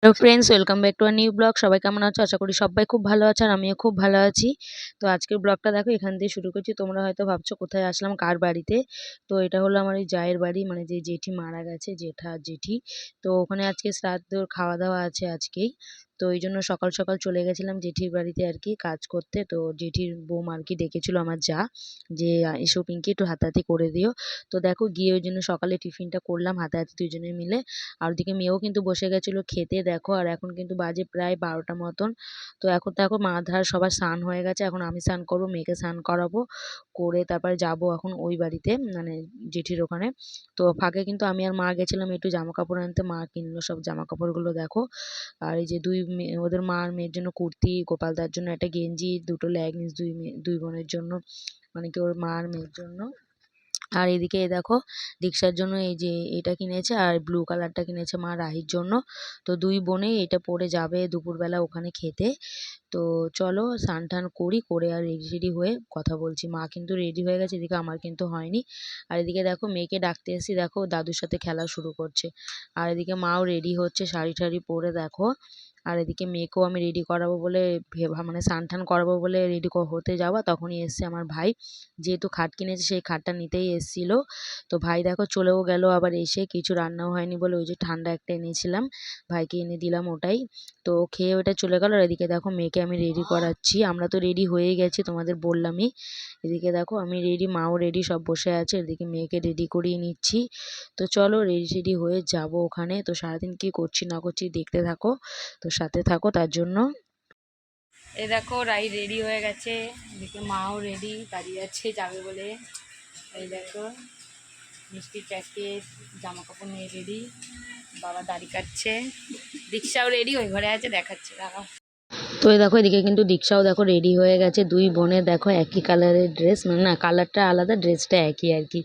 Hello friends, welcome back to our new blog. সবাই কেমন আছো? আশা করি সবাই খুব ভালো আছে আর আমিও খুব ভালো আছি। তো আজকের ব্লগটা দেখো এখান দিয়ে শুরু করছি। তোমরা হয়তো ভাবছো কোথায় আসলাম, কার বাড়িতে। তো এটা হলো আমার ওই জায়ের বাড়ি, মানে যে জেঠি মারা গেছে, জেঠা জেঠি। তো ওখানে আজকে শ্রাদ্ধর খাওয়া দাওয়া আছে আজকেই। তো এই জন্য সকাল সকাল চলে গেছিলাম জেঠির বাড়িতে আর কি কাজ করতে। তো জেঠির বৌমা আর কি ডেকেছিল আমার যা, যে এসো পিঙ্কি একটু হাতাহাতি করে দিও। তো দেখো গিয়ে ওই জন্য সকালে টিফিনটা করলাম হাতাহাতি দুজনে মিলে। আর ওদিকে মেয়েও কিন্তু বসে গেছিল খেতে দেখো। আর এখন কিন্তু বাজে প্রায় 12টা মতন। তো এখন দেখো মা ধার সবার স্নান হয়ে গেছে, এখন আমি স্নান করবো, মেয়েকে স্নান করাবো, করে তারপরে যাব এখন ওই বাড়িতে, মানে জেঠির ওখানে। তো ফাঁকে কিন্তু আমি আর মা গেছিলাম একটু জামা কাপড় আনতে, মা কিনলো সব জামা কাপড়গুলো দেখো। আর এই যে দুই মেয়ে, ওদের মা আর মেয়ের জন্য কুর্তি, গোপালদার জন্য একটা গেঞ্জি, দুটো লেগিংস, দুই বোনের জন্য, মানে কি ওর মা আর মেয়ের জন্য। আর এদিকে এই দেখো দীক্ষার জন্য এই যে এটা কিনেছে, আর ব্লু কালারটা কিনেছে মা রাহির জন্য। তো দুই বোনেই এটা পরে যাবে দুপুরবেলা ওখানে খেতে। তো চলো স্নান টান করি, করে আর রেডি রেডি হয়ে কথা বলছি। মা কিন্তু রেডি হয়ে গেছে, এদিকে আমার কিন্তু হয়নি। আর এদিকে দেখো মেয়েকে ডাকতে এসেছি, দেখো দাদুর সাথে খেলা শুরু করছে। আর এদিকে মাও রেডি হচ্ছে শাড়ি টাড়ি পরে দেখো। আর এদিকে মেয়েকেও আমি রেডি করাবো বলে মানে স্নান টান করাবো বলে রেডি হতে যাওয়া, তখনই এসছে আমার ভাই। যেহেতু খাট কিনেছে সেই খাটটা নিতেই এসেছিল। তো ভাই দেখো চলেও গেল, আবার এসে কিছু রান্নাও হয়নি বলে ওই যে ঠান্ডা একটা এনেছিলাম, ভাইকে এনে দিলাম ওটাই। তো খেয়ে ওটা চলে গেল। আর এদিকে দেখো মেয়েকে আমি রেডি করাচ্ছি, আমরা তো রেডি হয়ে গেছি তোমাদের বললামই। এদিকে দেখো আমি রেডি, মাও রেডি, সব বসে আছে। এদিকে মেয়েকে রেডি করিয়ে নিচ্ছি। তো চলো রেডি রেডি হয়ে যাব ওখানে। তো সারাদিন কি করছি না করছি দেখতে থাকো, তো সাথে থাকো তার জন্য। এই দেখো রাই রেডি হয়ে গেছে, এদিকে মাও রেডি দাঁড়িয়ে আছে যাবে বলে। এই দেখো মিষ্টির প্যাকেট, জামা কাপড় নিয়ে রেডি, বাবা দাড়ি কাটছে, দীক্ষাও রেডি ওই ঘরে আছে, দেখাচ্ছে দাঁড়া। তো এই দেখো এদিকে কিন্তু দীক্ষাও দেখো রেডি হয়ে গেছে, দুই বোনের দেখো একই কালারের ড্রেস, মানে না কালারটা আলাদা, ড্রেসটা একই আর কি।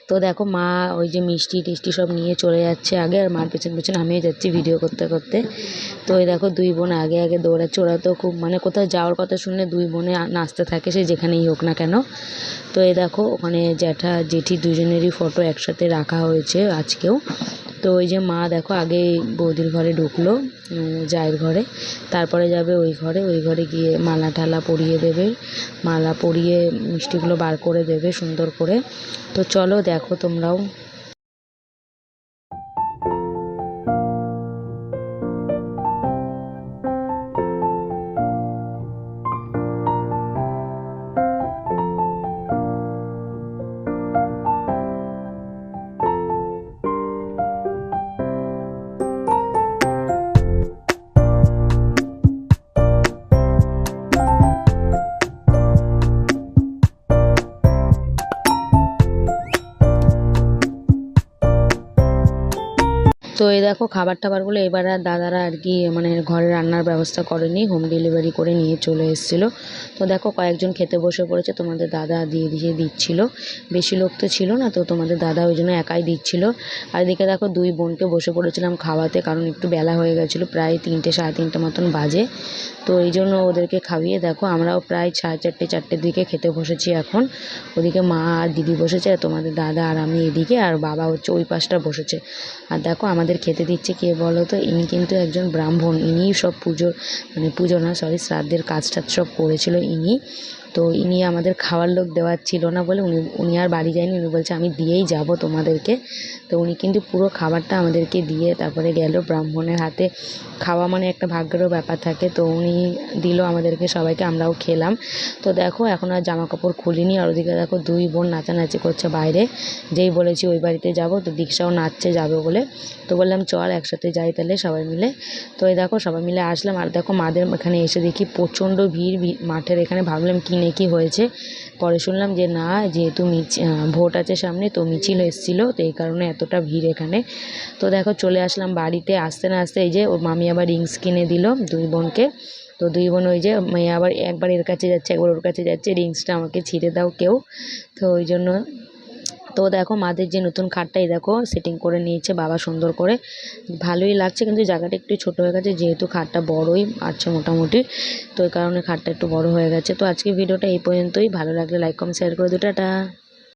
তো দেখো মা ওই যে মিষ্টি টিষ্টি সব নিয়ে চলে যাচ্ছে আগে, আর মার পেছন পেছন আমিও যাচ্ছি ভিডিও করতে করতে। তো এই দেখো দুই বোন আগে আগে দৌড়াচ্ছে, ওরা তো খুব মানে কোথাও যাওয়ার কথা শুনলে দুই বোনে নাচতে থাকে, সে যেখানেই হোক না কেন। তো এই দেখো ওখানে জ্যাঠা জেঠি দুজনেরই ফটো একসাথে রাখা হয়েছে আজকেও। তো ওই যে মা দেখো আগে বৌদির ঘরে ঢুকলো, জায়ের ঘরে, তারপরে যাবে ওই ঘরে, ওই ঘরে গিয়ে মালা টালা পরিয়ে দেবে, মালা পরিয়ে মিষ্টিগুলো বার করে দেবে সুন্দর করে। তো চলো দেখো তোমরাও। তো এই দেখো খাবার টাবারগুলো এবার আর দাদারা আর কি মানে ঘরে রান্নার ব্যবস্থা করেনি, হোম ডেলিভারি করে নিয়ে চলে এসেছিলো। তো দেখো কয়েকজন খেতে বসে পড়েছে, তোমাদের দাদা দিয়ে দিয়ে দিচ্ছিল, বেশি লোক তো ছিল না, তো তোমাদের দাদা ওই জন্য একাই দিচ্ছিল। আর এদিকে দেখো দুই বোনকে বসে পড়েছিলাম খাওয়াতে, কারণ একটু বেলা হয়ে গেছিলো, প্রায় 3টে সাড়ে 3টে মতন বাজে। তো এই জন্য ওদেরকে খাইয়ে দেখো আমরাও প্রায় 4:30 4টের দিকে খেতে বসেছি এখন। ওদিকে মা আর দিদি বসেছে, আর তোমাদের দাদা আর আমি এদিকে, আর বাবা হচ্ছে ওই পাশটা বসেছে। আর দেখো আমাদের খেতে দিচ্ছে কে বলো তো, ইনি কিন্তু একজন ব্রাহ্মণ, ইনিই সব পুজো, মানে পুজো না সরি, শ্রাদ্ধের কাজ টাজ সব করেছিল ইনি। তো ইনি আমাদের খাওয়ার লোক দেওয়ার ছিল না বলে উনি উনি আর বাড়ি যায়নি, উনি বলছে আমি দিয়েই যাব তোমাদেরকে। তো উনি কিন্তু পুরো খাবারটা আমাদেরকে দিয়ে তারপরে গেল, ব্রাহ্মণের হাতে খাওয়া মানে একটা ভাগ্যেরও ব্যাপার থাকে। তো উনি দিল আমাদেরকে সবাইকে, আমরাও খেলাম। তো দেখো এখন আর জামা কাপড় খুলিনি। আর ওদিকে দেখো দুই বোন নাচানাচি করছে বাইরে, যেই বলেছি ওই বাড়িতে যাব, তো দীক্ষাও নাচছে যাবে বলে। তো বললাম চল একসাথে যাই তাহলে সবাই মিলে। তো এই দেখো সবাই মিলে আসলাম। আর দেখো মাদের এখানে এসে দেখি প্রচণ্ড ভিড় মাঠের এখানে, ভাবলাম কি নাকি হয়েছে, পরে শুনলাম যে না, যেহেতু ভোট আছে সামনে, তো মিছিল এসেছিলো, তো এই কারণে এতটা ভিড় এখানে। তো দেখো চলে আসলাম বাড়িতে, আসতে না আসতে এই যে ওর মামি আবার রিংস কিনে দিল দুই বোনকে। তো দুই বোন ওই যে মেয়ে আবার একবার এর কাছে যাচ্ছে একবার ওর কাছে যাচ্ছে, রিংসটা আমাকে ছিঁড়ে দাও কেউ। তো ওই জন্য, তো দেখো মাদের যে নতুন খাটটাই দেখো সেটিং করে নিয়েছে বাবা সুন্দর করে, ভালোই লাগছে, কিন্তু জায়গাটা একটু ছোট হয়ে গেছে, যেহেতু খাটটা বড়ই আছে মোটামুটি, তো এই কারণে খাটটা একটু বড় হয়ে গেছে। তো আজকে ভিডিওটা এই পর্যন্তই, ভালো লাগলে লাইক কমেন্ট শেয়ার করে দিও, টাটা।